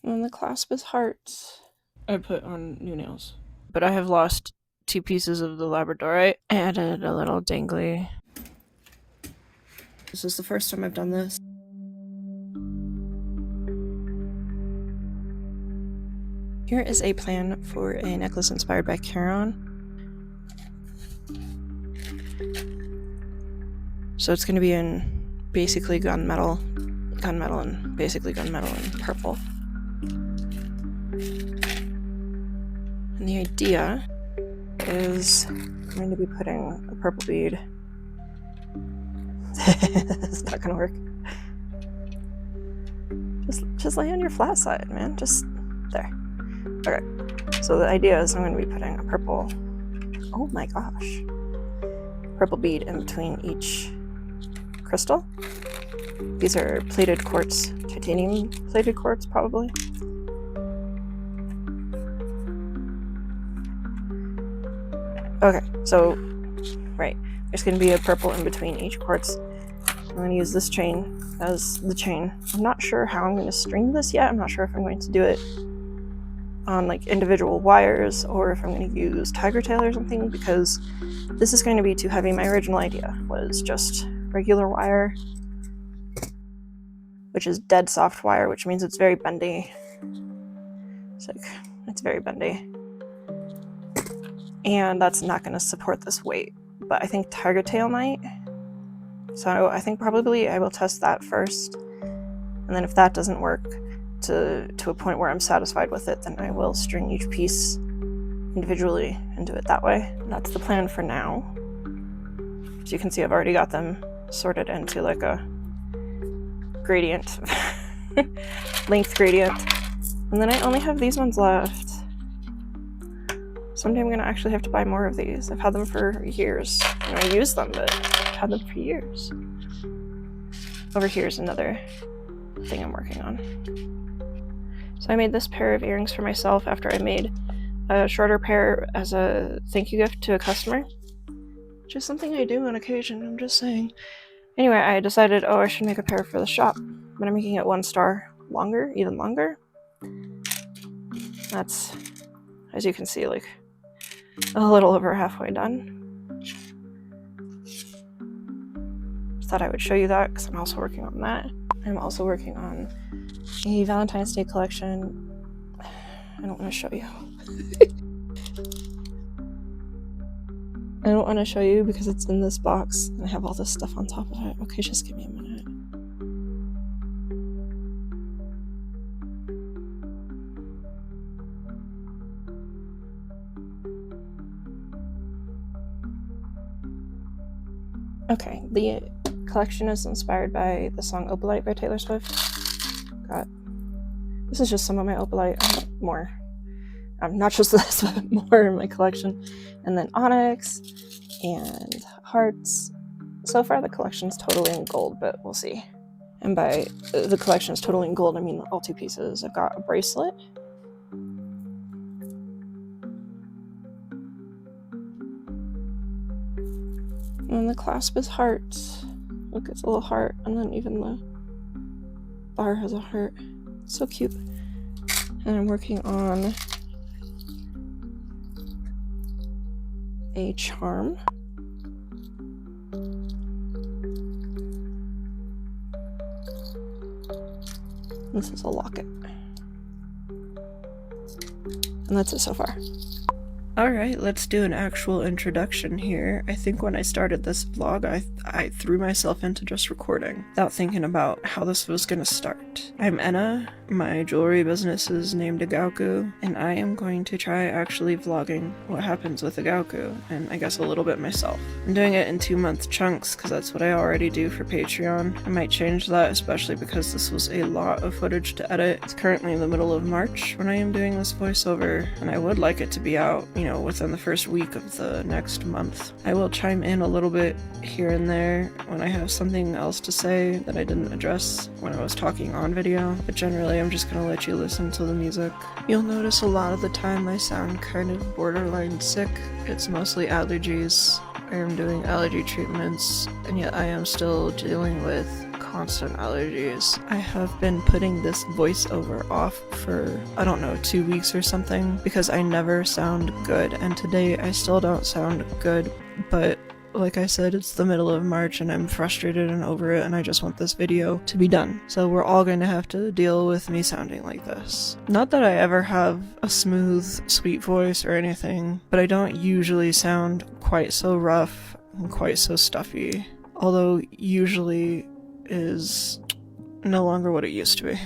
And the clasp is hearts. I put on new nails. But I have lost 2 pieces of the labradorite. I added a little dangly. This is the first time I've done this. Here is a plan for a necklace inspired by Charon. So it's going to be in basically gunmetal and basically gunmetal and purple. And the idea is I'm going to be putting a purple bead. It's not going to work. Just lay on your flat side, man. Just there. Okay. So the idea is I'm going to be putting a purple. Oh my gosh. Purple bead in between each crystal. These are plated quartz, titanium plated quartz probably. Okay, so, right, there's going to be a purple in between each quartz. I'm going to use this chain as the chain. I'm not sure how I'm going to string this yet. I'm not sure if I'm going to do it on like individual wires or if I'm going to use tiger tail or something, because this is going to be too heavy. My original idea was just regular wire, which is dead soft wire, which means it's very bendy. It's very bendy. And that's not going to support this weight, but I think tiger tail might. So I think probably I will test that first, and then if that doesn't work to a point where I'm satisfied with it, then I will string each piece individually and do it that way. That's the plan for now. As you can see, I've already got them sorted into like a gradient, length gradient, and then I only have these ones left. Someday I'm gonna actually have to buy more of these. I've had them for years. I use them, but I've had them for years. Over here's another thing I'm working on. So I made this pair of earrings for myself after I made a shorter pair as a thank you gift to a customer, which is something I do on occasion, I'm just saying. Anyway, I decided, I should make a pair for the shop, but I'm making it 1 star longer, even longer. That's, as you can see, like a little over halfway done. Just thought I would show you that because I'm also working on that. I'm also working on a Valentine's Day collection. I don't want to show you. I don't want to show you because it's in this box and I have all this stuff on top of it. Okay, just give me a minute. Okay, the collection is inspired by the song Opalite by Taylor Swift. This is just some of my opalite, more. Not just this, but more in my collection. And then onyx and hearts. So far the collection's totally in gold, but we'll see. And by the collection is totally in gold, I mean all 2 pieces. I've got a bracelet. And the clasp is hearts. Look, it's a little heart, and then even the bar has a heart. So cute. And I'm working on a charm. This is a locket. And that's it so far. Alright, let's do an actual introduction here. I think when I started this vlog, I threw myself into just recording, without thinking about how this was gonna start. I'm Enna, my jewelry business is named AgAuCu, and I am going to try actually vlogging what happens with AgAuCu, and I guess a little bit myself. I'm doing it in 2-month chunks, because that's what I already do for Patreon. I might change that, especially because this was a lot of footage to edit. It's currently in the middle of March when I am doing this voiceover, and I would like it to be out, within the first week of the next month. I will chime in a little bit here and there when I have something else to say that I didn't address when I was talking on video, but generally I'm just gonna let you listen to the music. You'll notice a lot of the time I sound kind of borderline sick. It's mostly allergies. I am doing allergy treatments, and yet I am still dealing with constant allergies. I have been putting this voiceover off for, I don't know, 2 weeks or something because I never sound good, and today I still don't sound good, but like I said, it's the middle of March and I'm frustrated and over it, and I just want this video to be done. So we're all going to have to deal with me sounding like this. Not that I ever have a smooth, sweet voice or anything, but I don't usually sound quite so rough and quite so stuffy. Although usually is no longer what it used to be.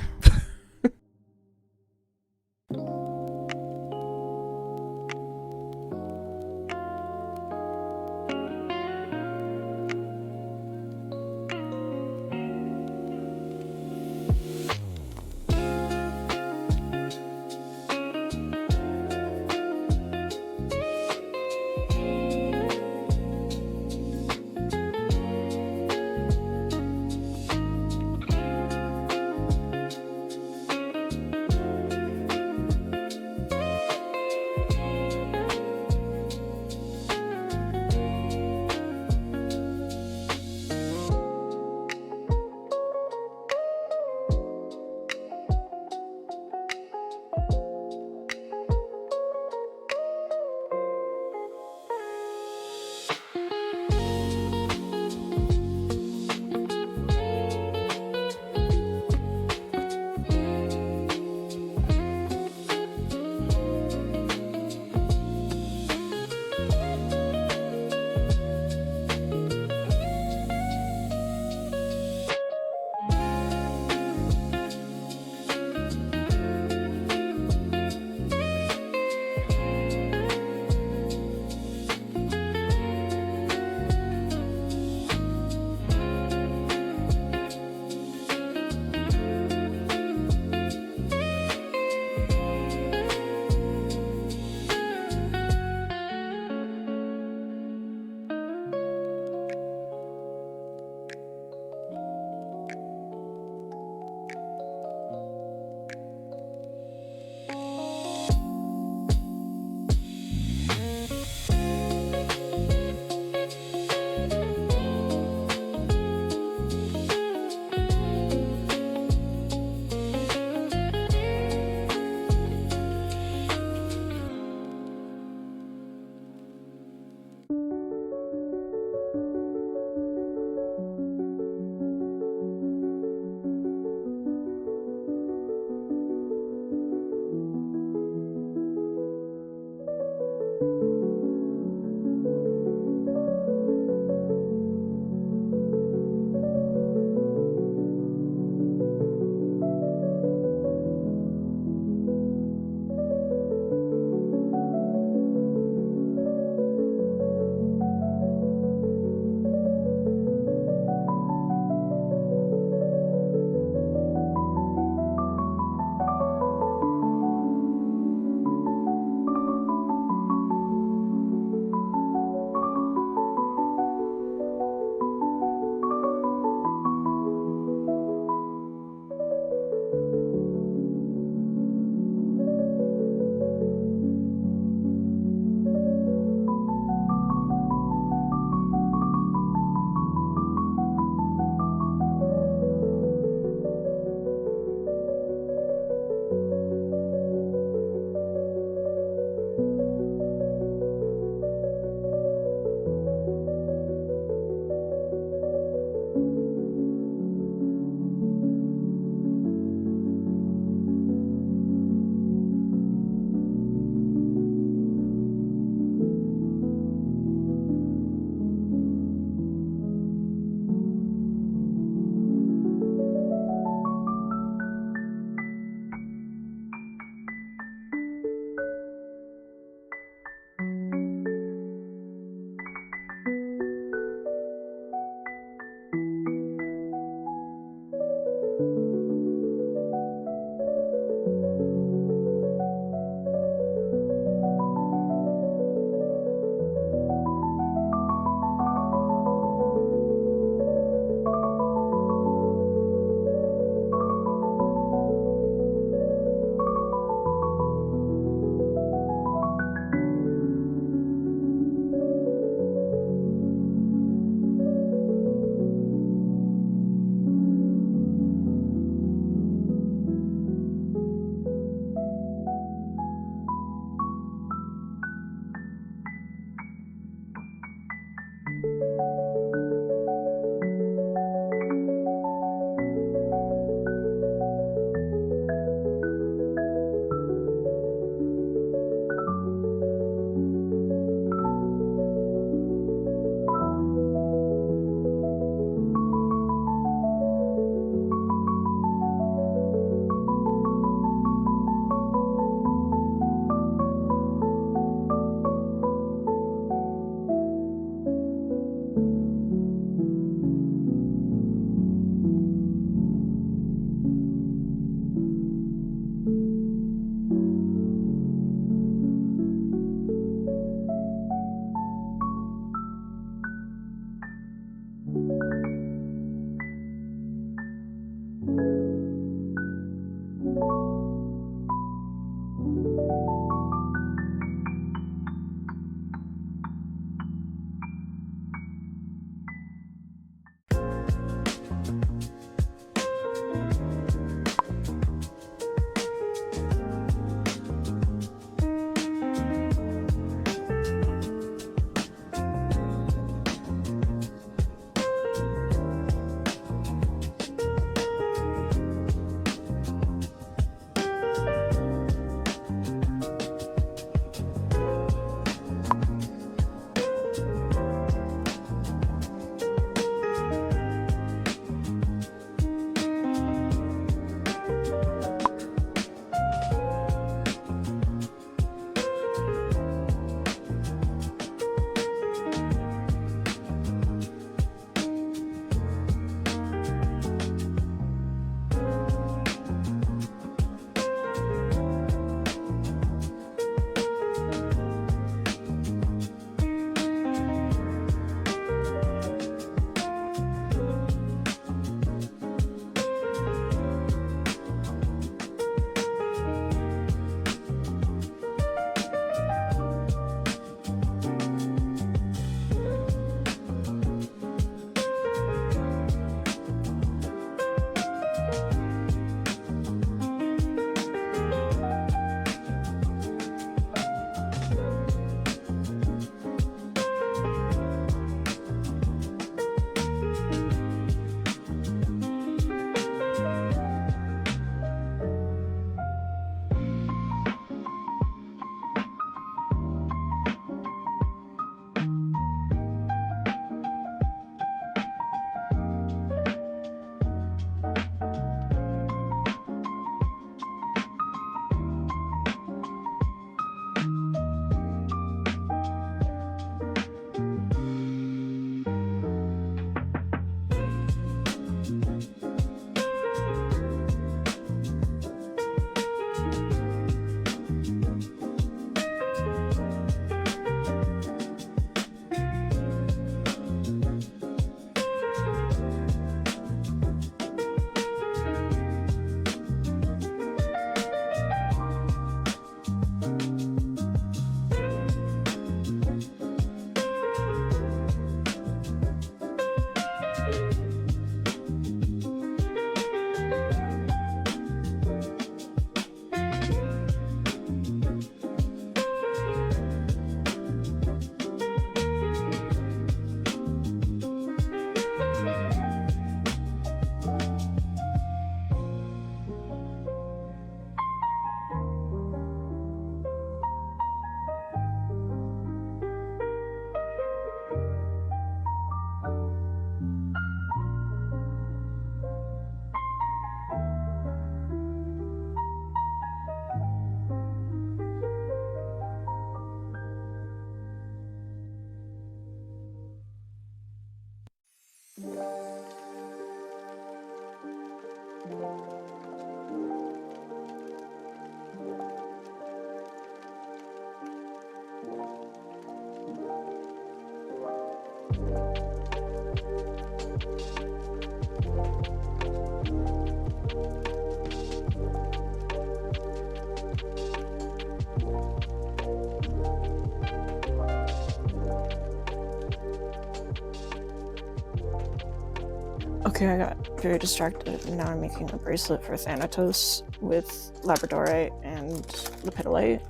Okay, I got very distracted, and now I'm making a bracelet for Thanatos with labradorite and lepidolite.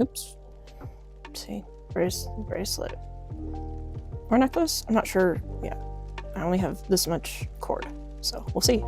Oops. See, bracelet or necklace? I'm not sure. Yeah, I only have this much cord, so we'll see.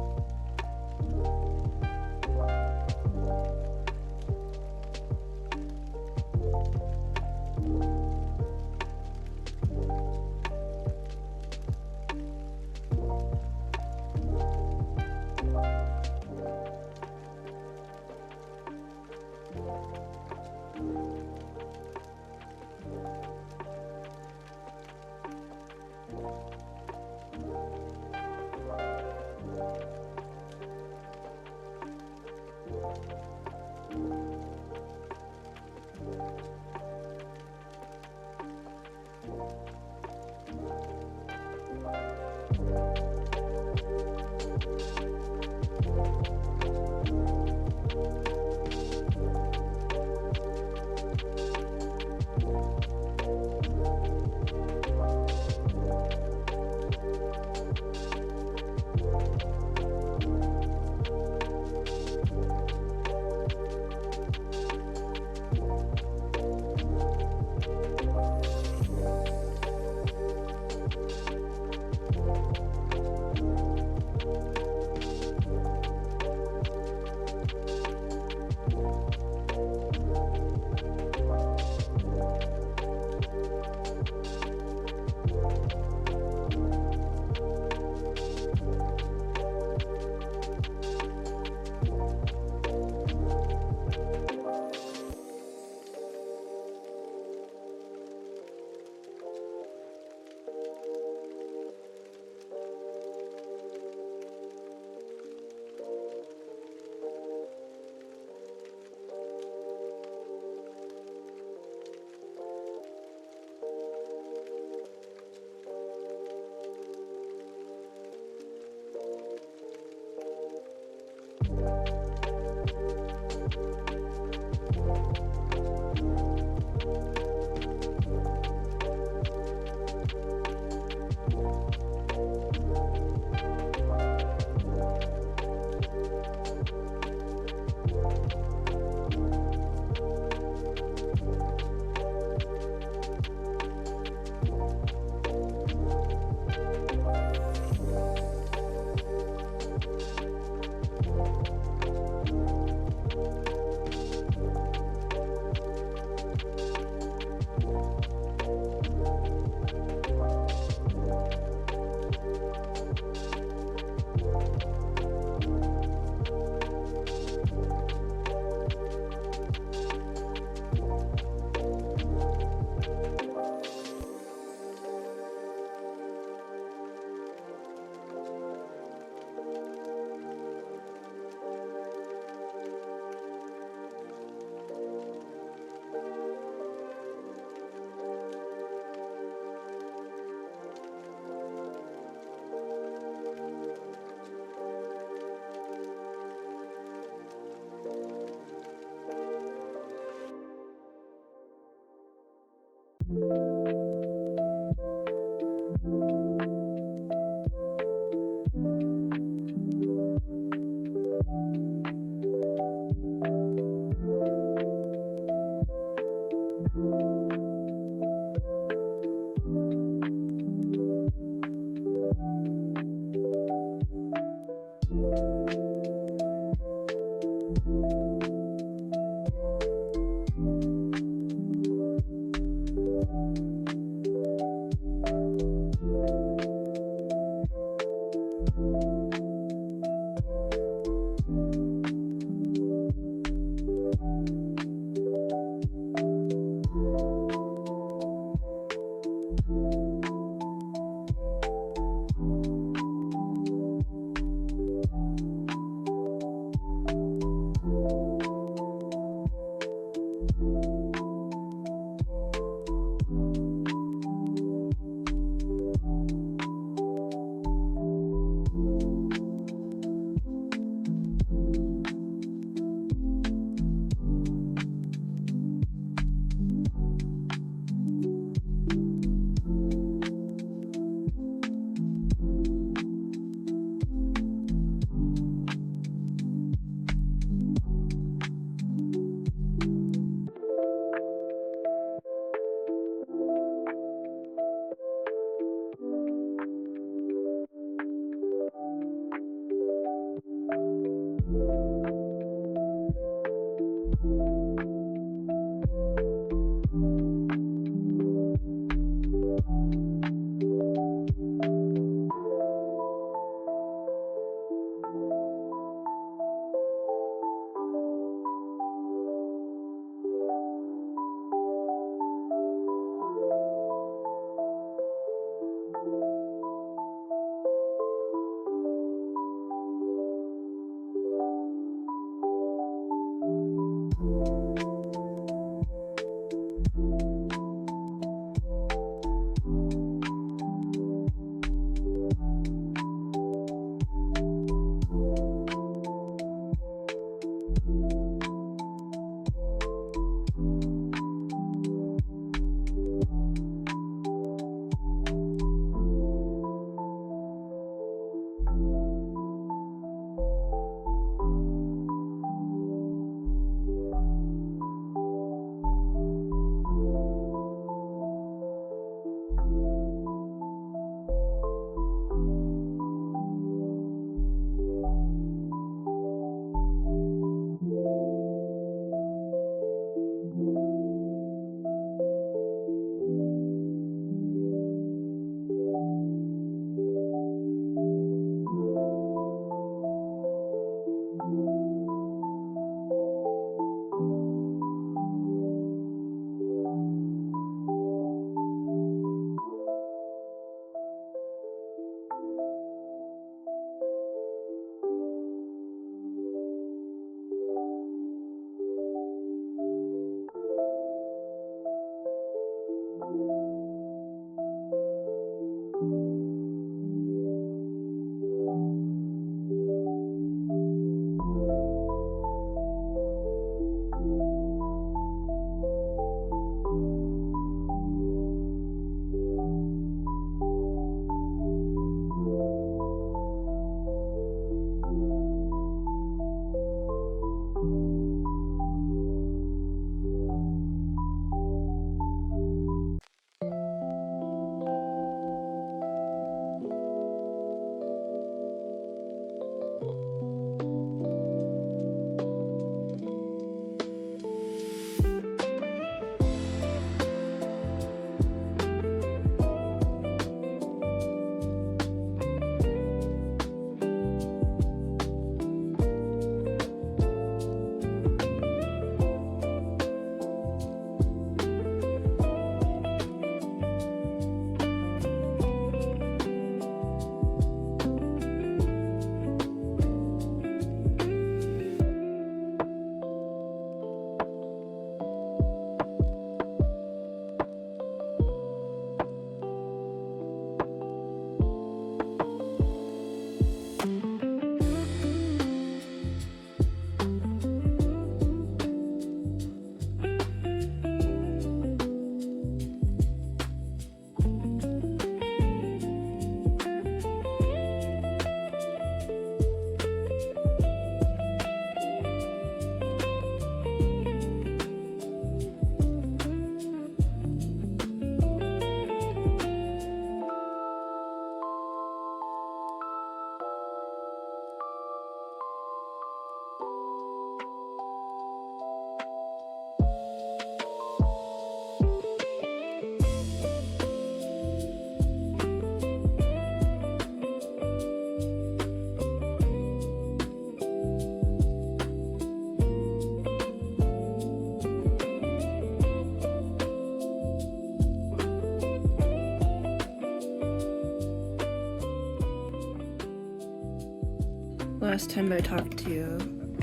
Last time I talked to you,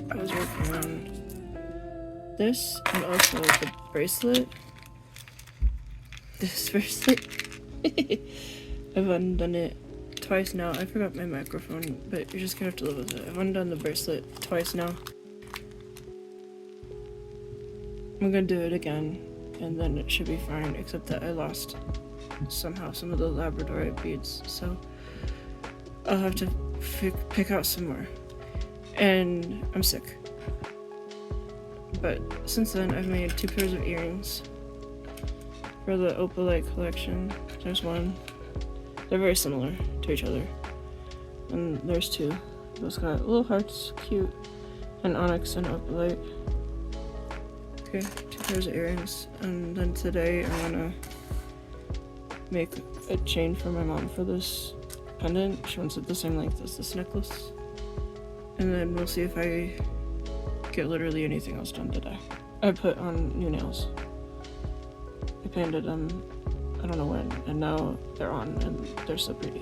I was working on this and also the bracelet. This bracelet. I've undone it twice now. I forgot my microphone, but you're just gonna have to live with it. I've undone the bracelet twice now. I'm gonna do it again, and then it should be fine, except that I lost somehow some of the labradorite beads, so I'll have to pick out some more. And I'm sick. But since then, I've made 2 pairs of earrings for the opalite collection. There's one. They're very similar to each other. And there's 2. Those got little hearts, cute, and onyx and opalite. Okay, 2 pairs of earrings. And then today I'm gonna make a chain for my mom for this pendant. She wants it the same length as this necklace. And then we'll see if I get literally anything else done today. I put on new nails. I painted them, I don't know when, and now they're on and they're so pretty.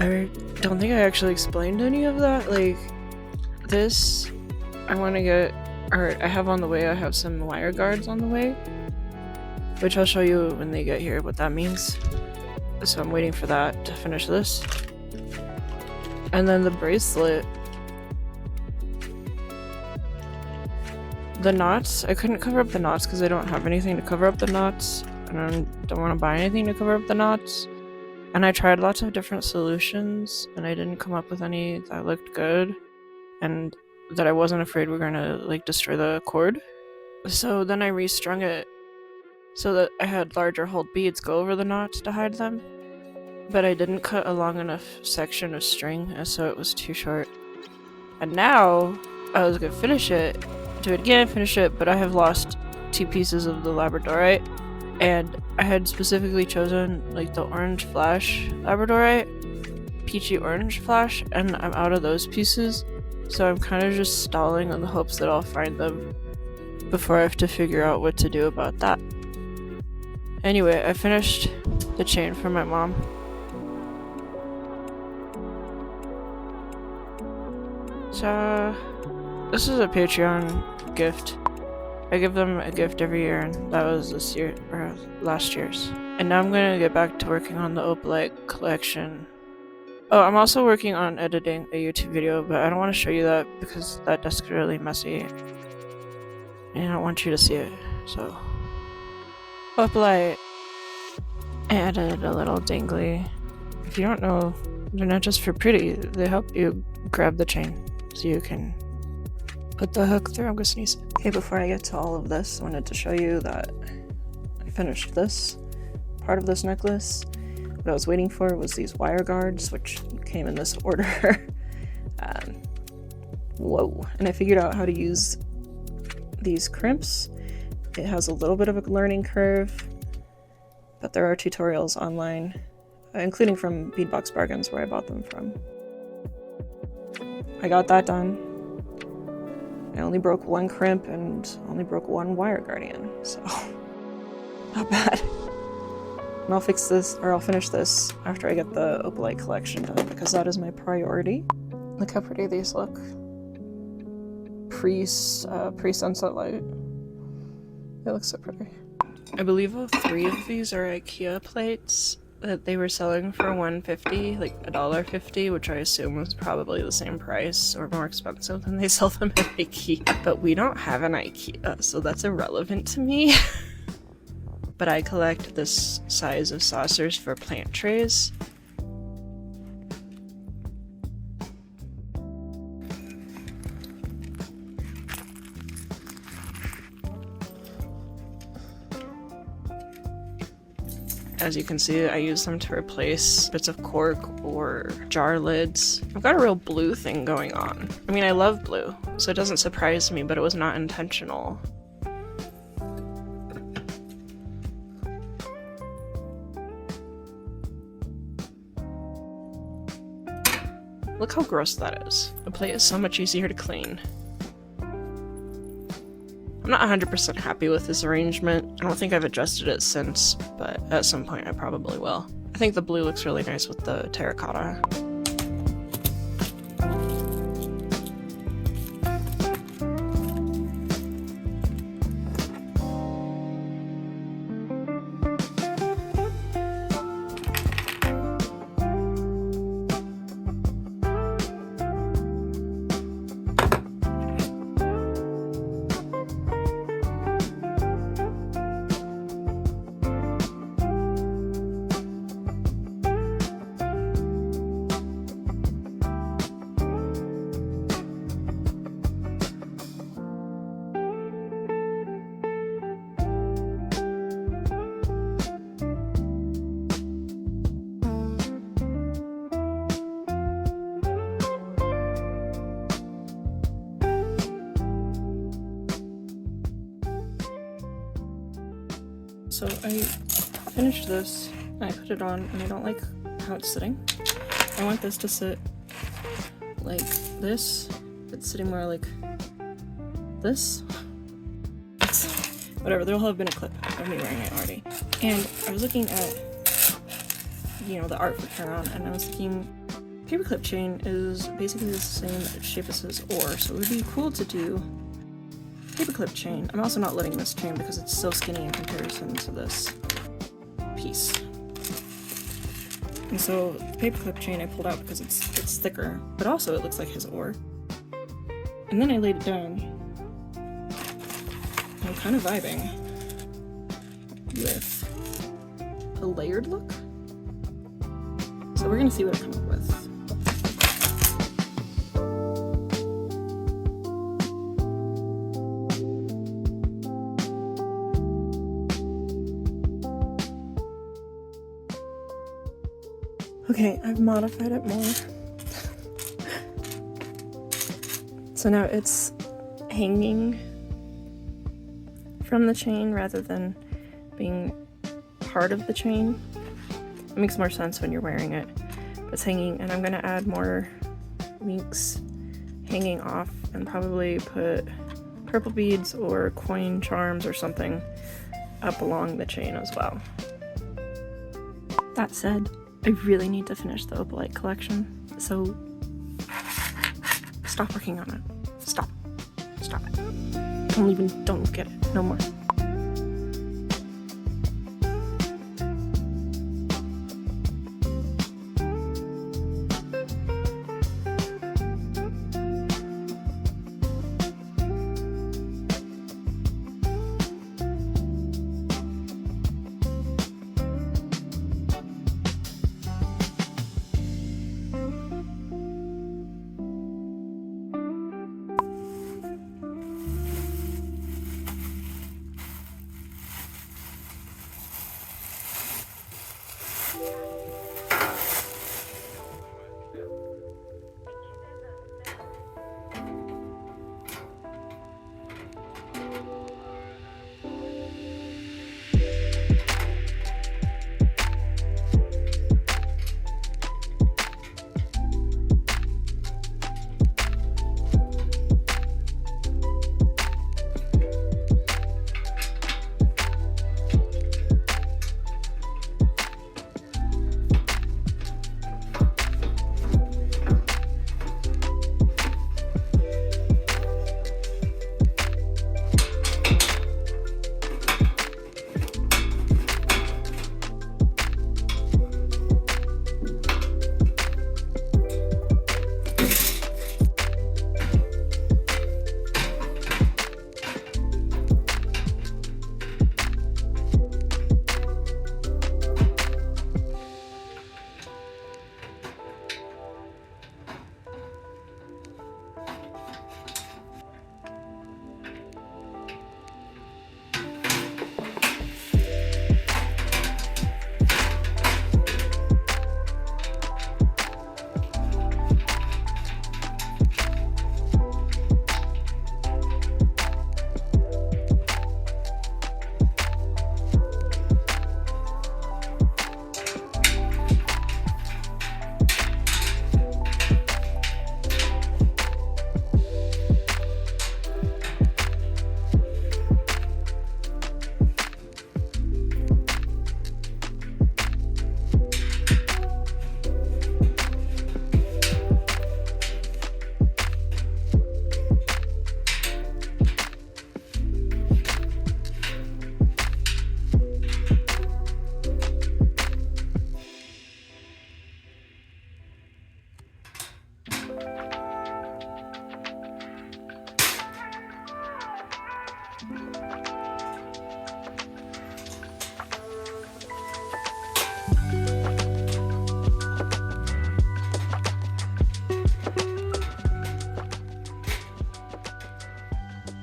I don't think I actually explained any of that. Like, this, I want to get, or I have on the way, I have some wire guards on the way, which I'll show you when they get here what that means. So I'm waiting for that to finish this. And then the bracelet. The knots, I couldn't cover up the knots because I don't have anything to cover up the knots. And I don't want to buy anything to cover up the knots. And I tried lots of different solutions, and I didn't come up with any that looked good, and that I wasn't afraid were gonna, like, destroy the cord. So then I restrung it so that I had larger hold beads go over the knots to hide them. But I didn't cut a long enough section of string, and so it was too short. And now, I was gonna finish it, do it again, finish it, but I have lost 2 pieces of the labradorite. And I had specifically chosen like the orange flash labradorite, peachy orange flash, and I'm out of those pieces. So I'm kind of just stalling on the hopes that I'll find them before I have to figure out what to do about that. Anyway, I finished the chain for my mom. So this is a Patreon gift. I give them a gift every year, and that was this year, or last year's. And now I'm gonna get back to working on the opalite collection. Oh, I'm also working on editing a YouTube video, but I don't want to show you that because that desk is really messy. And I don't want you to see it, so. Opalite. I added a little dingly. If you don't know They're not just for pretty, they help you grab the chain so you can put the hook through. I'm gonna sneeze. Okay, before I get to all of this, I wanted to show you that I finished this part of this necklace. What I was waiting for was these wire guards, which came in this order. Whoa. And I figured out how to use these crimps. It has a little bit of a learning curve, but there are tutorials online, including from Beatbox Bargains where I bought them from. I got that done. I only broke one crimp and only broke one wire guardian, so not bad. And I'll fix this, or I'll finish this after I get the opalite collection done, because that is my priority. Look how pretty these look. Pre-sunset light. They look so pretty. I believe all 3 of these are IKEA plates that they were selling for $1.50, like $1.50, which I assume was probably the same price or more expensive than they sell them at IKEA. But we don't have an IKEA, so that's irrelevant to me. But I collect this size of saucers for plant trays. As you can see, I use them to replace bits of cork or jar lids. I've got a real blue thing going on. I mean, I love blue, so it doesn't surprise me, but it was not intentional. Look how gross that is. The plate is so much easier to clean. I'm not 100% happy with this arrangement. I don't think I've adjusted it since, but at some point I probably will. I think the blue looks really nice with the terracotta. So I finished this, I put it on, and I don't like how it's sitting. I want this to sit like this. It's sitting more like this. Whatever, there'll have been a clip of me wearing it already. And I was looking at, you know, the art for Caron, and I was thinking, paperclip chain is basically the same shape as his oar, so it would be cool to do paperclip chain. I'm also not letting this chain because it's so skinny in comparison to this piece. And so the paperclip chain I pulled out because it's thicker, but also it looks like his oar. And then I laid it down. I'm kind of vibing with a layered look. So we're gonna see what I come up with. Okay, I've modified it more. So now it's hanging from the chain rather than being part of the chain. It makes more sense when you're wearing it. It's hanging, and I'm gonna add more links hanging off and probably put purple beads or coin charms or something up along the chain as well. That said, I really need to finish the opalite collection, so stop working on it. Stop. Stop it. Don't look at it. No more.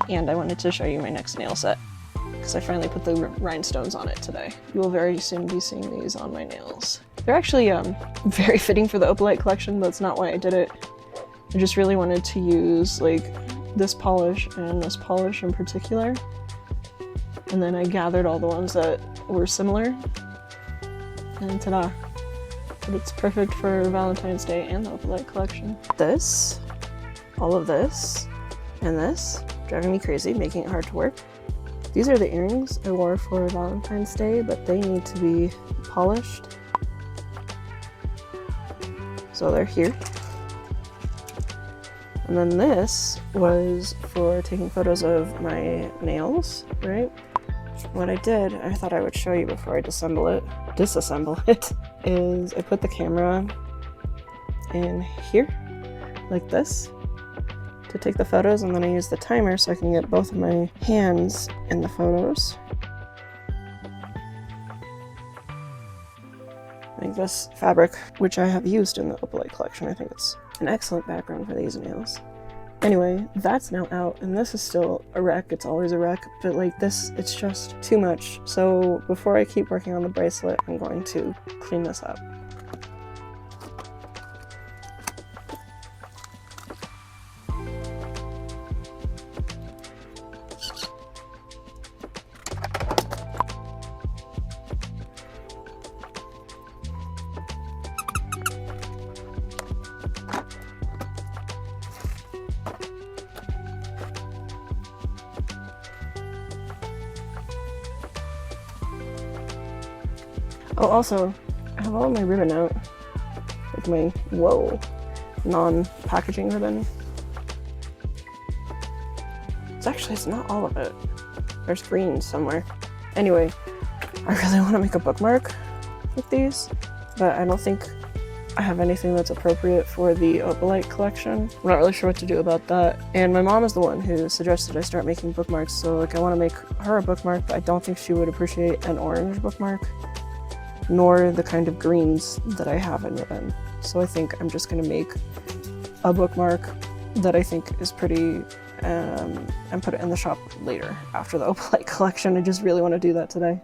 And I wanted to show you my next nail set because I finally put the rhinestones on it today. You will very soon be seeing these on my nails. They're actually very fitting for the opalite collection. That's not why I did it. I just really wanted to use like this polish and this polish in particular. And then I gathered all the ones that were similar. And ta-da. But it's perfect for Valentine's Day and the opalite collection. This, all of this, and this, driving me crazy, making it hard to work. These are the earrings I wore for Valentine's Day, but they need to be polished. So they're here. And then this was for taking photos of my nails, right? What I did, I thought I would show you before I disassemble it, is I put the camera in here, like this, to take the photos, and then I use the timer so I can get both of my hands in the photos. Like this fabric, which I have used in the opalite collection. I think it's an excellent background for these nails. Anyway, that's now out, and this is still a wreck. It's always a wreck, but like this, it's just too much. So before I keep working on the bracelet, I'm going to clean this up. Oh, also, I have all my ribbon out. Like my, whoa, non-packaging ribbon. It's not all of it. There's green somewhere. Anyway, I really want to make a bookmark with these, but I don't think I have anything that's appropriate for the opalite collection. I'm not really sure what to do about that. And my mom is the one who suggested I start making bookmarks, so like I want to make her a bookmark, but I don't think she would appreciate an orange bookmark, nor the kind of greens that I have in ribbon. So I think I'm just gonna make a bookmark that I think is pretty, and put it in the shop later after the opalite collection. I just really want to do that today.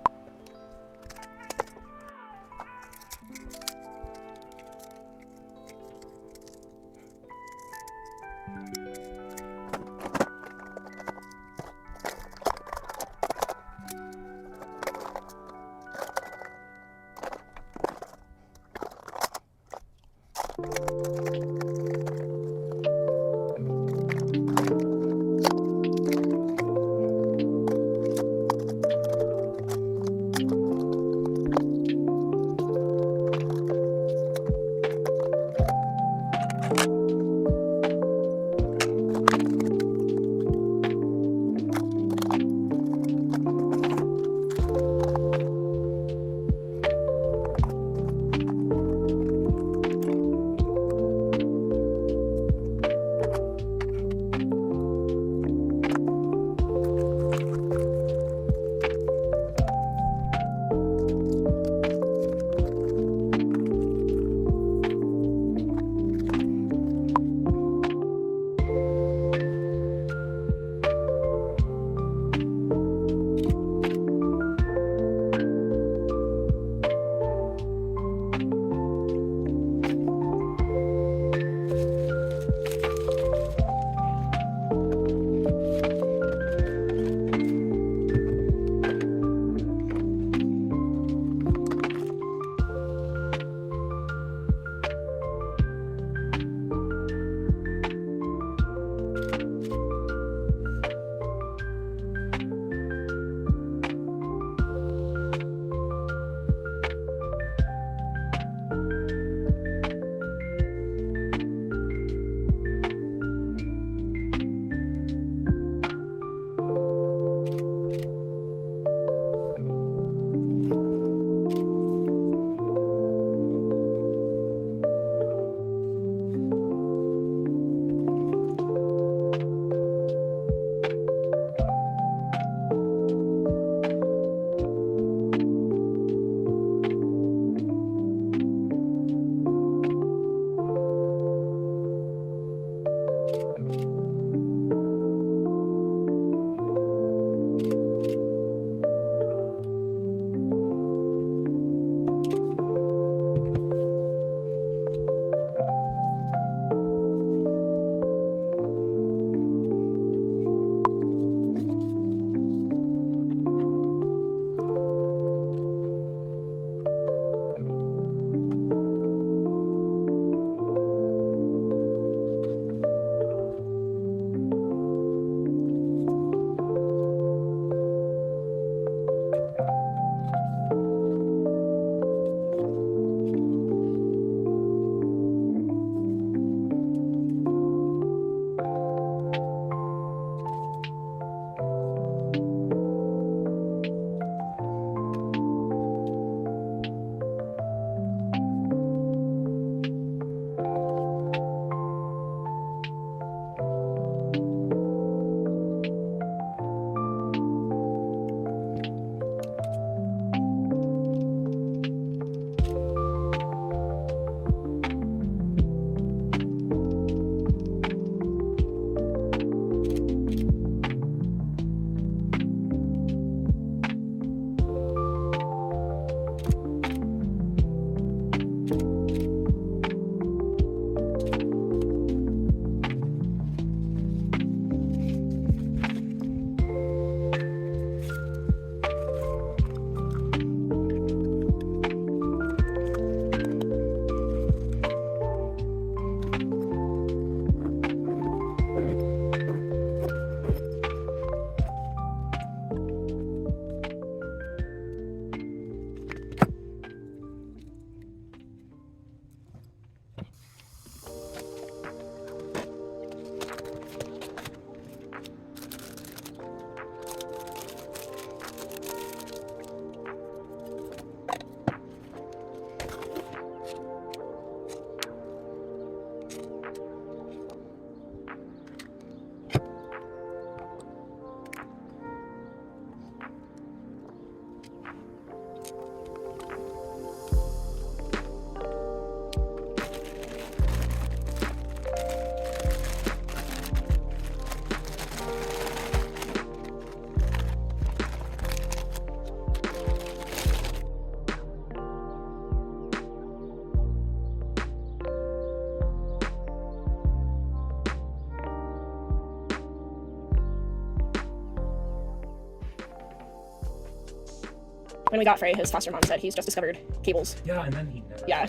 when we got Frey, his foster mom said he's just discovered cables. Yeah, and then he... Yeah.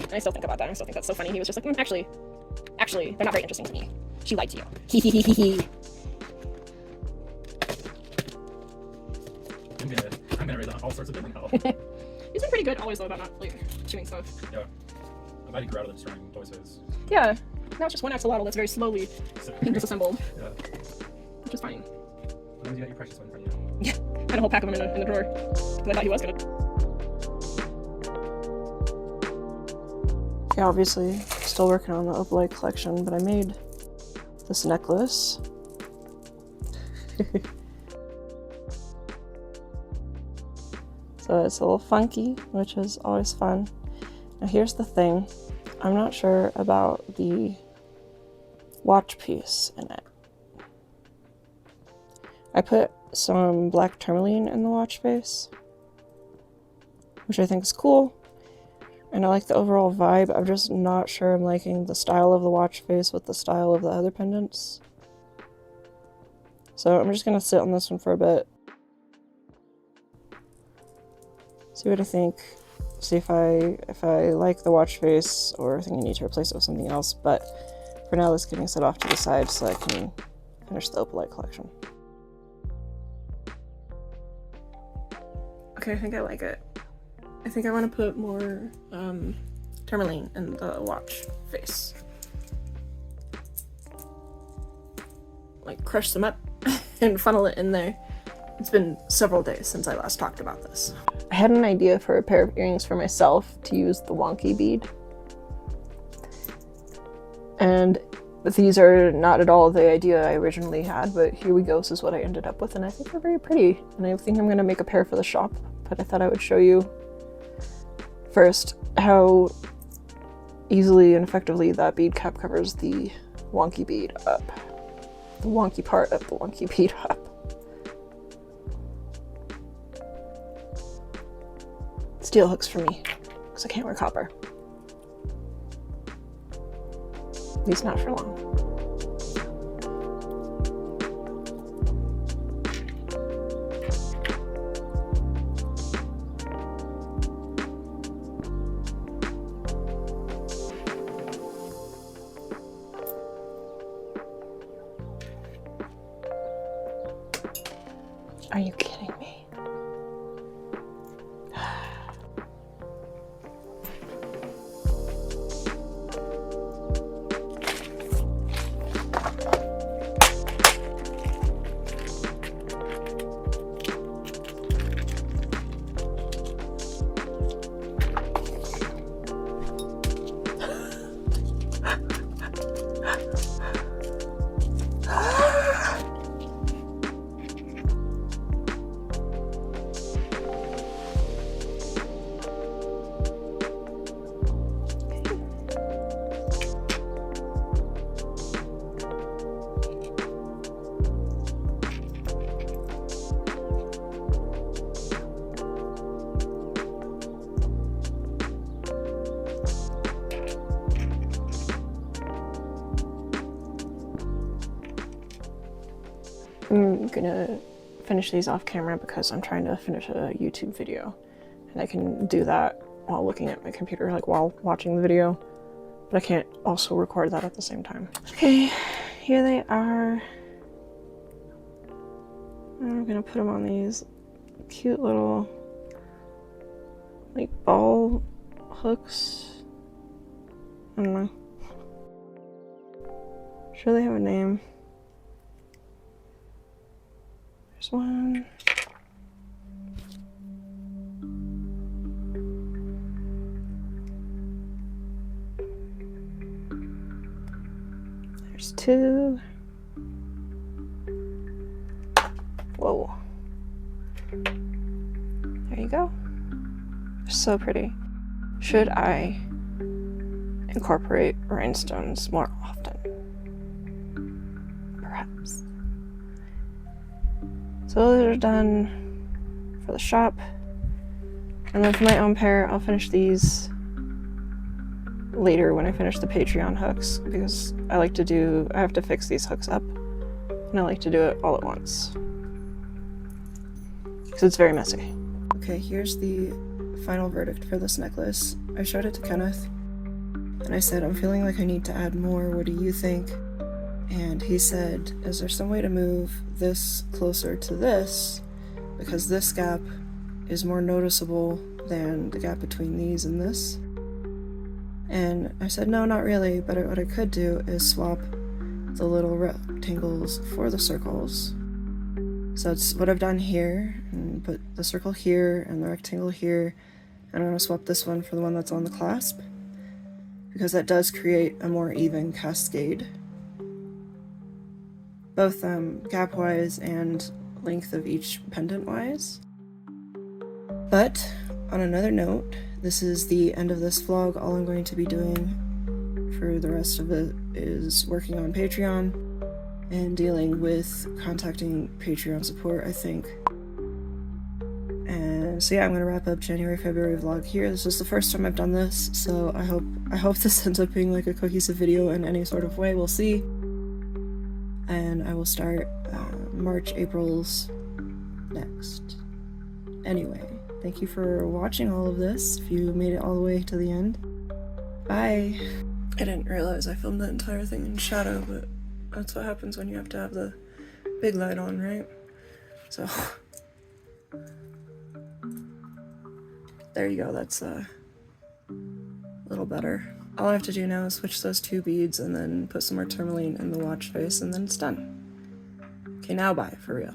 And I still think about that. I still think that's so funny. He was just like, actually, they're not very interesting to me. She lied to you. Hee hee hee hee hee. I'm gonna raise all sorts of building hell. He's been pretty good always though about not like chewing stuff. Yeah. I'm glad he grew out of the destroying toy space. Yeah. Now it's just one axolotl that's very slowly being disassembled. Yeah. Which is fine. When you got your precious one in front of you. Yeah. I had a whole pack of them in the drawer. Because I thought he was gonna. Yeah, obviously still working on the opalite collection, but I made this necklace. So it's a little funky, which is always fun. Now here's the thing. I'm not sure about the watch piece in it. I put some black tourmaline in the watch face, which I think is cool. And I like the overall vibe. I'm just not sure I'm liking the style of the watch face with the style of the other pendants. So I'm just gonna sit on this one for a bit. See what I think. See if I like the watch face or I think I need to replace it with something else. But for now, let's get me set off to the side so I can finish the opalite collection. Okay, I think I like it. I think I want to put more tourmaline in the watch face. Like crush some up and funnel it in there. It's been several days since I last talked about this. I had an idea for a pair of earrings for myself to use the wonky bead. And these are not at all the idea I originally had, but here we go. This is what I ended up with, and I think they're very pretty. And I think I'm going to make a pair for the shop, but I thought I would show you first how easily and effectively that bead cap covers the wonky bead up. The wonky part of the wonky bead up. Steel hooks for me, because I can't wear copper. At least not for long. Are you kidding me? I'm gonna finish these off camera because I'm trying to finish a YouTube video, and I can do that while looking at my computer, like while watching the video, but I can't also record that at the same time. Okay, here they are. I'm gonna put them on these cute little like ball hooks. I don't know. Sure they have a name. There's one. There's two. Whoa. There you go. They're so pretty. Should I incorporate rhinestones more often? Perhaps. So those are done for the shop. And then for my own pair, I'll finish these later when I finish the Patreon hooks, because I have to fix these hooks up, and I like to do it all at once. Because it's very messy. Okay, here's the final verdict for this necklace. I showed it to Kenneth, and I said, I'm feeling like I need to add more, what do you think? And he said, is there some way to move this closer to this? Because this gap is more noticeable than the gap between these and this. And I said, no, not really, but what I could do is swap the little rectangles for the circles. So that's what I've done here, and put the circle here and the rectangle here, and I'm going to swap this one for the one that's on the clasp, because that does create a more even cascade, both gap-wise and length of each pendant-wise. But on another note, this is the end of this vlog. All I'm going to be doing for the rest of it is working on Patreon and dealing with contacting Patreon support, I think. And so yeah, I'm gonna wrap up January, February vlog here. This is the first time I've done this, so I hope this ends up being like a cohesive video in any sort of way. We'll see. And I will start March, April's next. Anyway, thank you for watching all of this, if you made it all the way to the end. Bye! I didn't realize I filmed the entire thing in shadow, but that's what happens when you have to have the big light on, right? So, there you go, that's a little better. All I have to do now is switch those 2 beads and then put some more tourmaline in the watch face, and then it's done. Okay, now bye, for real.